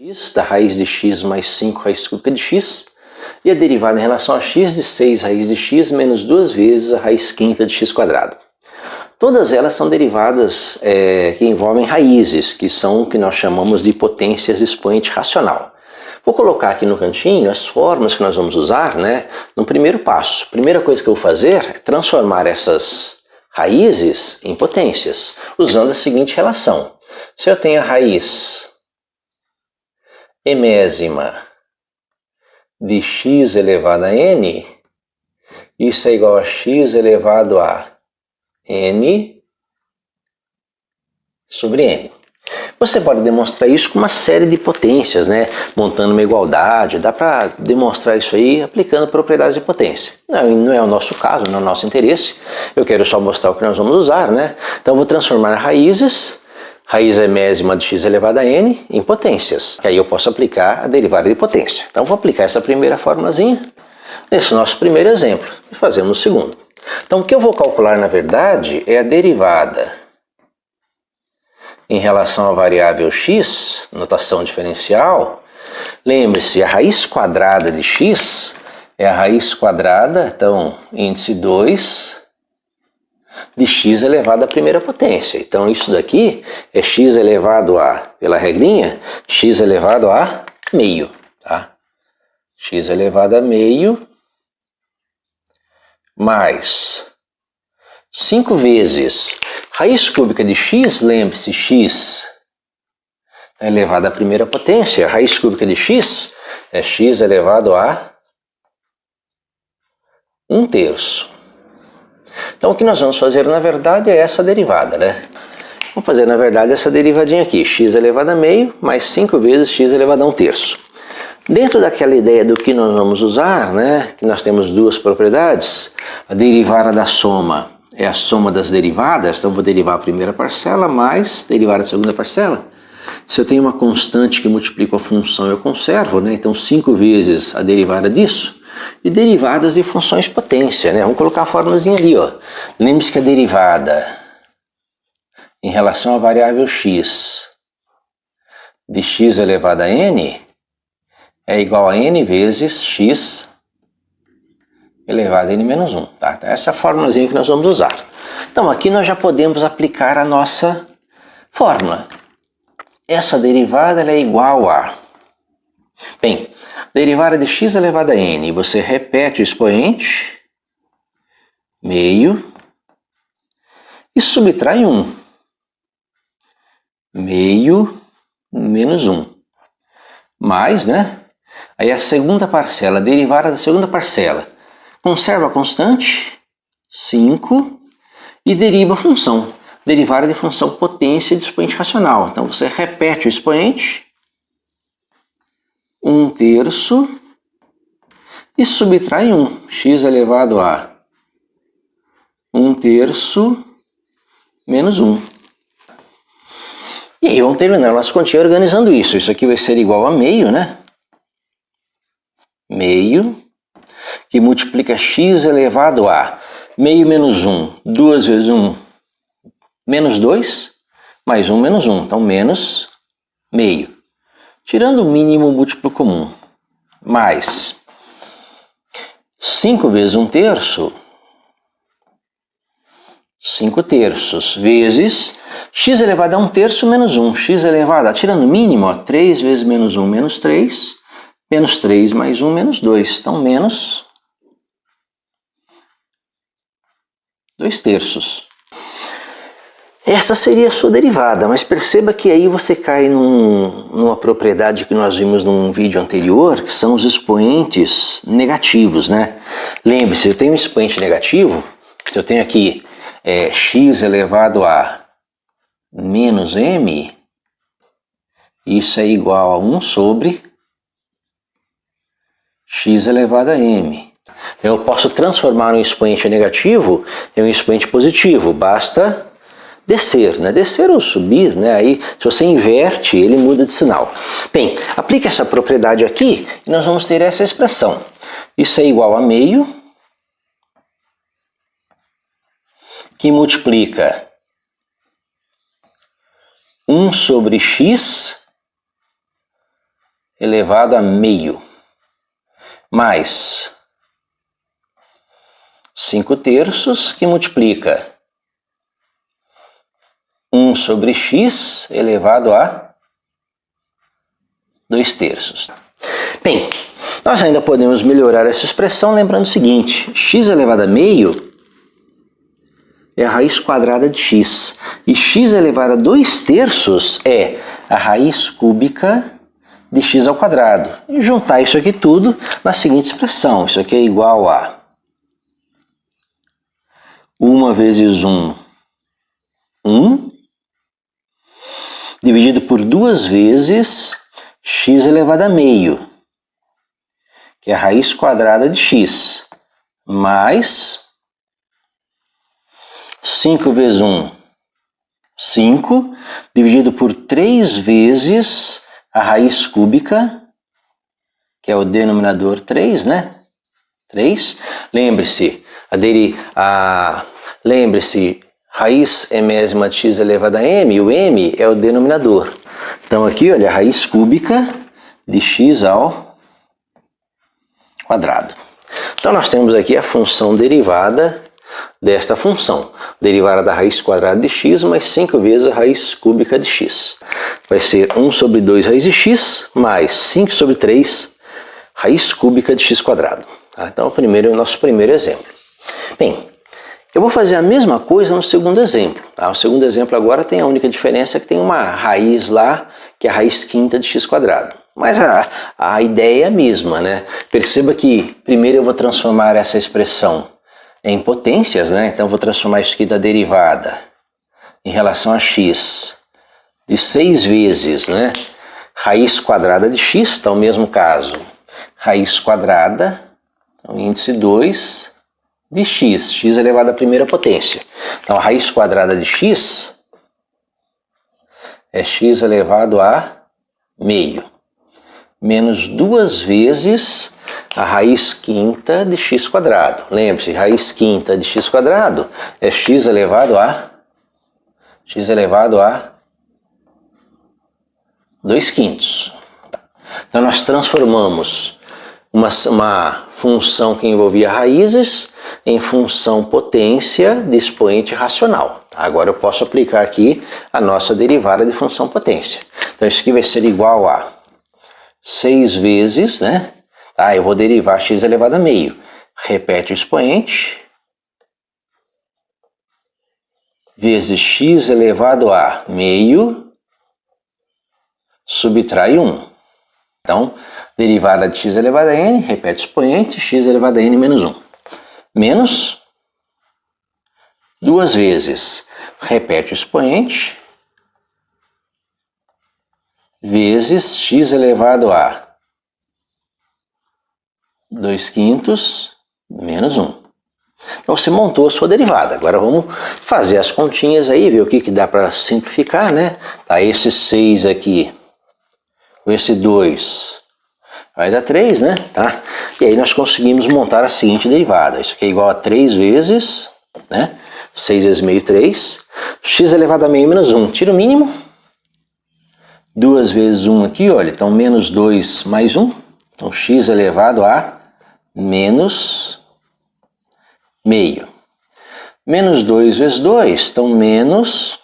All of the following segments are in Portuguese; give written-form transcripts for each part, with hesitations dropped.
x da raiz de x mais 5 raiz cúbica de x, e a derivada em relação a x de 6 raiz de x menos 2 vezes a raiz quinta de x quadrado. Todas elas são derivadas que envolvem raízes, que são o que nós chamamos de potências de expoente racional. Vou colocar aqui no cantinho as fórmulas que nós vamos usar, no primeiro passo. A primeira coisa que eu vou fazer é transformar essas raízes em potências, usando a seguinte relação. Se eu tenho a raiz emésima de x elevado a n, isso é igual a x elevado a n sobre n. Você pode demonstrar isso com uma série de potências, montando uma igualdade. Dá para demonstrar isso aí aplicando propriedades de potência. Não é o nosso caso, não é o nosso interesse. Eu quero só mostrar o que nós vamos usar, Então eu vou transformar raízes, raiz emésima de x elevado a n, em potências. Que aí eu posso aplicar a derivada de potência. Então vou aplicar essa primeira formulazinha nesse nosso primeiro exemplo e fazemos o segundo. Então o que eu vou calcular na verdade é a derivada em relação à variável x, notação diferencial. Lembre-se, a raiz quadrada de x é a raiz quadrada, então índice 2, de x elevado à primeira potência. Então isso daqui é x elevado a, pela regrinha, x elevado a meio. Tá? X elevado a meio mais 5 vezes raiz cúbica de x, lembre-se, x é elevado à primeira potência, a raiz cúbica de x é x elevado a 1/3. Então o que nós vamos fazer na verdade é essa derivada, Vamos fazer na verdade essa derivadinha aqui, x elevado a meio mais 5 vezes x elevado a 1/3. Dentro daquela ideia do que nós vamos usar, que nós temos duas propriedades, a derivada da soma é a soma das derivadas, então vou derivar a primeira parcela mais derivar a segunda parcela. Se eu tenho uma constante que multiplica a função, eu conservo, então 5 vezes a derivada disso, e derivadas de funções potência, Vamos colocar a formulazinha ali, Lembre-se que a derivada em relação à variável x de x elevado a n é igual a n vezes x elevado a n menos 1. Tá? Então essa é a formulazinha que nós vamos usar. Então aqui nós já podemos aplicar a nossa fórmula. Essa derivada ela é igual a... Bem, derivada de x elevado a n, você repete o expoente, meio, e subtrai 1. Meio menos 1. Mais, Aí a segunda parcela, a derivada da segunda parcela. Conserva a constante, 5, e deriva a função. Derivada de função potência de expoente racional. Então você repete o expoente, 1/3, e subtrai 1, x elevado a 1/3 menos 1. E aí vamos terminar a nossa continha organizando isso. Isso aqui vai ser igual a meio, Meio, que multiplica x elevado a meio menos 1, 2 vezes 1, menos 2, mais 1 menos 1, então menos meio. Tirando o mínimo múltiplo comum, mais 5 vezes 1/3, 5/3, vezes x elevado a 1/3 menos 1, x elevado a, tirando o mínimo, 3 vezes menos 1, menos 3, menos 3 mais 1, menos 2, então menos 2/3. Essa seria a sua derivada, mas perceba que aí você cai numa propriedade que nós vimos num vídeo anterior, que são os expoentes negativos, Lembre-se, eu tenho um expoente negativo, eu tenho aqui x elevado a menos m, isso é igual a 1 sobre x elevado a m. Eu posso transformar um expoente negativo em um expoente positivo, basta descer, descer ou subir, aí se você inverte ele muda de sinal. Bem, aplique essa propriedade aqui e nós vamos ter essa expressão. Isso é igual a meio, que multiplica 1 sobre x elevado a meio, mais 5 terços, que multiplica 1 sobre x elevado a 2 terços. Bem, nós ainda podemos melhorar essa expressão lembrando o seguinte: x elevado a meio é a raiz quadrada de x, e x elevado a 2 terços é a raiz cúbica de x ao quadrado. E juntar isso aqui tudo na seguinte expressão: isso aqui é igual a 1 vezes 1, 1, dividido por 2 vezes x elevado a meio, que é a raiz quadrada de x, mais 5 vezes 1, 5, dividido por 3 vezes a raiz cúbica, que é o denominador 3, né? 3. Lembre-se, raiz enésima de x elevado a m, e o m é o denominador. Então aqui, olha, a raiz cúbica de x ao quadrado. Então nós temos aqui a função derivada desta função, derivada da raiz quadrada de x mais 5 vezes a raiz cúbica de x. Vai ser 1 sobre 2 raiz de x mais 5 sobre 3 raiz cúbica de x quadrado. Tá? Então o nosso primeiro exemplo. Bem, eu vou fazer a mesma coisa no segundo exemplo. Tá? O segundo exemplo agora tem a única diferença que tem uma raiz lá, que é a raiz quinta de x quadrado. Mas a ideia é a mesma, né? Perceba que primeiro eu vou transformar essa expressão em potências, né? Então eu vou transformar isso aqui da derivada em relação a x de 6 vezes, né? Raiz quadrada de x, então mesmo caso, raiz quadrada, então, índice 2 de x, x elevado à primeira potência. Então a raiz quadrada de x é x elevado a meio, menos 2 vezes a raiz quinta de x quadrado. Lembre-se, raiz quinta de x quadrado é x elevado a 2 quintos. Então nós transformamos uma função que envolvia raízes em função potência de expoente racional. Agora eu posso aplicar aqui a nossa derivada de função potência. Então isso aqui vai ser igual a 6 vezes, né? Tá, eu vou derivar x elevado a meio. Repete o expoente. Vezes x elevado a meio. Subtrai 1. Então, derivada de x elevado a n, repete o expoente, x elevado a n menos 1. Menos 2 vezes. Repete o expoente. Vezes x elevado a 2 quintos menos 1. Então você montou a sua derivada. Agora vamos fazer as continhas aí, ver o que dá para simplificar, né? Tá, esse 6 aqui, com esse 2, vai dar 3, né? Tá? E aí nós conseguimos montar a seguinte derivada. Isso aqui é igual a 3 vezes, né? 6 vezes meio, 3. X elevado a meio menos 1. Tira o mínimo. 2 vezes 1 aqui, olha. Então menos 2 mais 1. Então x elevado a menos meio. Menos 2 vezes 2, então menos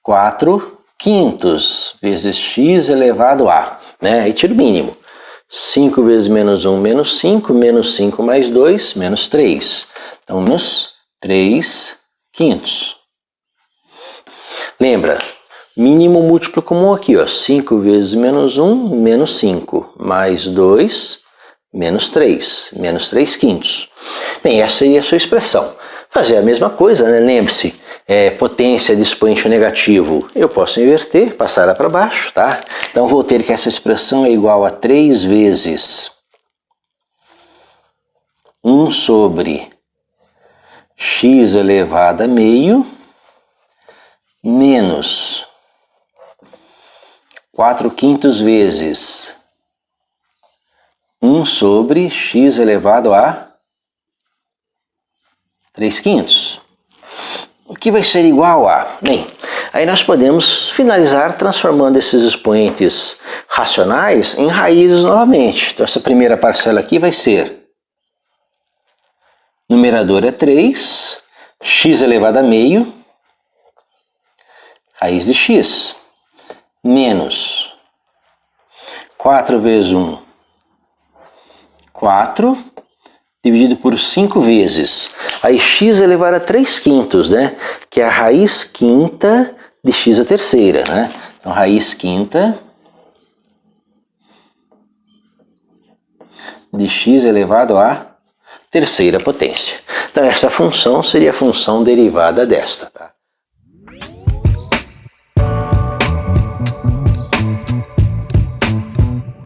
4 quintos vezes x elevado a, né? Aí tira o mínimo. 5 vezes menos 1, menos 5, menos 5 mais 2, menos 3. Então menos 3 quintos. Lembra, mínimo múltiplo comum aqui, ó. 5 vezes menos 1, menos 5, mais 2, menos 3, menos 3 quintos. Bem, essa seria a sua expressão. Fazer a mesma coisa, né? Lembre-se, potência de expoente negativo, eu posso inverter, passar lá para baixo, tá? Então vou ter que essa expressão é igual a 3 vezes 1 sobre x elevado a meio menos 4 quintos vezes 1 sobre x elevado a 3 quintos. O que vai ser igual a? Bem, Aí nós podemos finalizar transformando esses expoentes racionais em raízes novamente. Então essa primeira parcela aqui vai ser, numerador é 3, x elevado a meio, raiz de x, menos 4 vezes 1, 4, dividido por 5 vezes. Aí x elevado a 3 quintos, né? Que é a raiz quinta de x a terceira, né? Então, raiz quinta de x elevado à terceira potência. Então, essa função seria a função derivada desta.